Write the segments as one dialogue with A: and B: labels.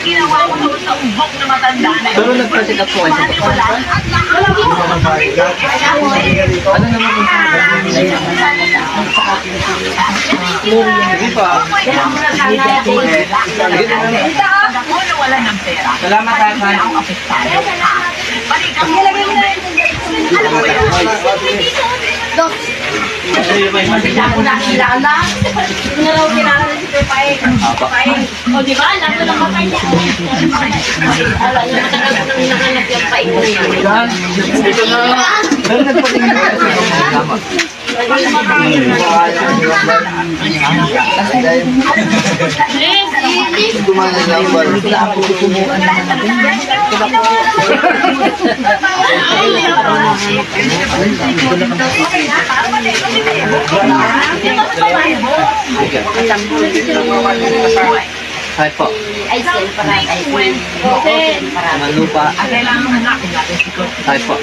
A: ginawa ko doon sa umbok na matanda na
B: Pero nagpa-check up po kayo. Ano naman yung sige pa.
A: Wala ng pera.
B: Salamat, Tatay.
A: Masila ko na kilala. Hindi na raw kilala na si Pepay. O di ba? Lahat ng kapay niya. Alam niyo, matagal ko nang nahanap yung paing na yan.
B: Ito na. Pero nagpatingin na kayo. Salamat. Hi po.
C: Ay, sel, para ay,
B: Mga lupa. Hi po.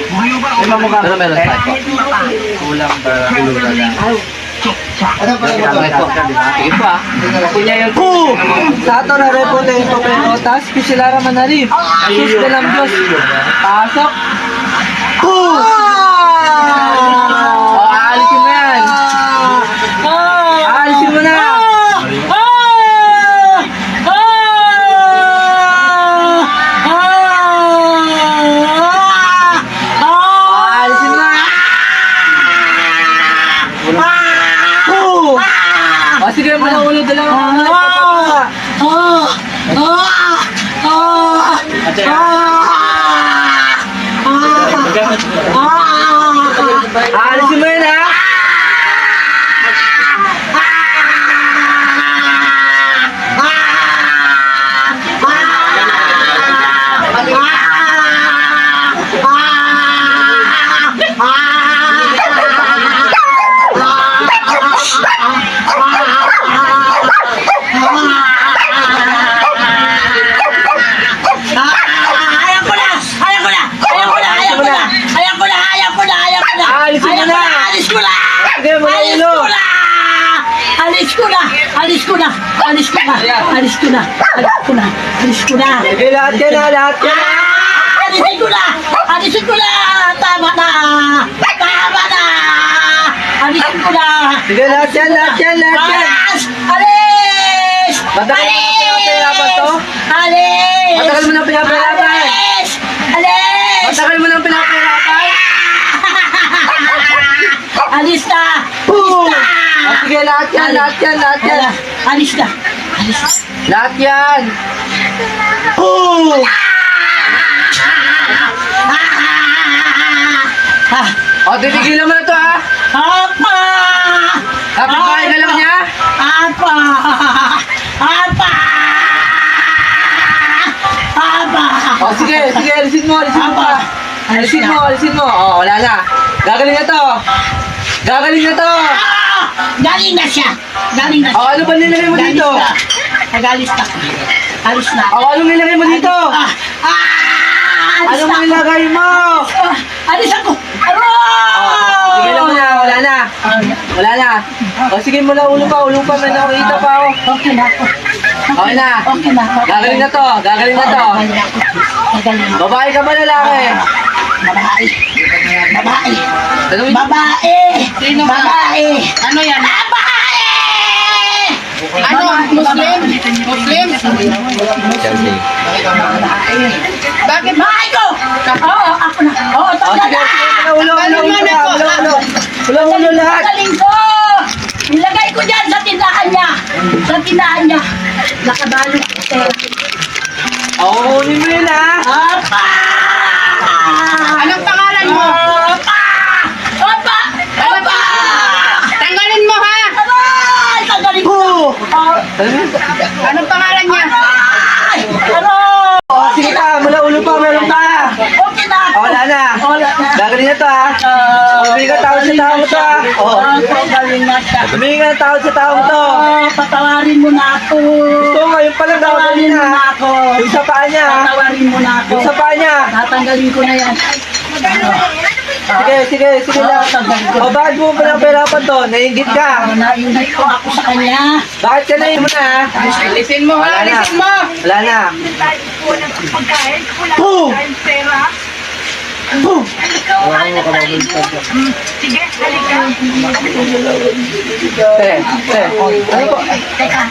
B: Pero meron hi po. Kulang ba? Kulang lang. Hi po. Sige po ah. Kunya yun.
D: Sa ato na repo na ito penotas, kisilara manarip. Sus ka ng Diyos. Pasok.
B: Aalisin mo yan.
D: Aalisin mo na. Aalisin mo na.
B: O sige mo na ulo dalawa.
D: Aalisin mo yan ha. Sige mo na ulo.
C: Alis ko na.
D: Sige lahat yan ha, lahat yan.
C: Alisin ko na! Tama na! Alisin ko na!
D: Sige lahat yan, lahat yan, lahat yan.
C: Alis!
D: Matagal mo na pinapahirapan to?
C: Alis!
D: Matagal mo na pinapahirapan?
C: Alis! Alis!
D: Matagal mo nang pinapahirapan?
C: Alis na!
D: Boom! Sige lahat yan, lahat yan, lahat yan.
C: Alis na! Alis na!
D: Lahat yan. Boom! O, titigilan mo na to ha.
C: Apa!
D: Kapit-bahay ka lang niya.
C: Apa! Apa! Apa!
D: O, sige, sige, alisin mo, alisin mo. Alisin mo, alisin mo. O, wala na. Gagaling na to. Gagaling na to.
C: Galing na siya! Galing na siya!
D: O, ano ba nilagay mo dito?
C: Nagalis na. Alis na.
D: O, anong nilagay mo dito?
C: Alis
D: Anong
C: na.
D: nilagay mo?
C: Alis ako!
D: Sige lang na, wala na. Wala na. O, sige mo na, ulo pa, may nakikita pa ako.
C: Okay na ako.
D: Okay na.
C: Okay na.
D: Gagaling na to, gagaling na to.
C: Magaling na.
D: Babae ka ba lalaki?
C: Babae. Babae.
D: Tanungin
C: Babae.
A: Sino ka?
C: Babae.
A: Ano yan?
C: Babae!
A: Ano? Muslim? Muslim? Bakit?
C: Babae ko! Oo, ako na. Oo,
D: O, sige,
C: talaga.
D: sige, ulo lahat.
C: Galing ko! Ilagay ko dyan sa tindahan niya. Sa tindahan niya. Nakabalo ako pera.
D: O, kunin mo yun ha.
C: Apa!
A: Anong pangalan mo?
C: Apa! Apa! Apa!
A: Tanggalin mo ha!
C: Aray! Tanggalin ko!
A: Anong pangalan niya?
C: Aray! Aray!
D: O, sige pa, mula ulo pa, meron pa.
C: Okay na ako.
D: O, wala na.
C: Wala na.
D: Gagaling na to ha. Humingi ka tawad sa tao mo to ha. O,
C: Galing na siya.
D: humingi ka tawad sa tao mo to.
C: Patawarin mo na ako.
D: Gusto mo, yung pala daw
C: Patawarin mo
D: na.
C: na ako.
D: Yung sa paa niya ha.
C: Patawarin mo na ako.
D: Yung sa paa niya.
C: Tatanggalin ko na yan.
D: Sige lang. Babaan mo pa ng perapan to. Nainggit ka.
C: Nainggit ko ako sa kanya.
D: Bakit ka na mo na?
B: Alisin mo ha, alisin mo!
D: Wala na.
C: Boom! Boom!
D: Te. Ano po?
C: Teka.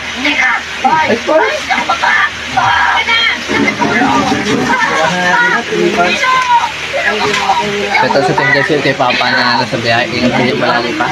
D: Ay, po.
B: Ito sa tingin kasi kay Papa na nasa biyahe. Ingat niya palagi pa.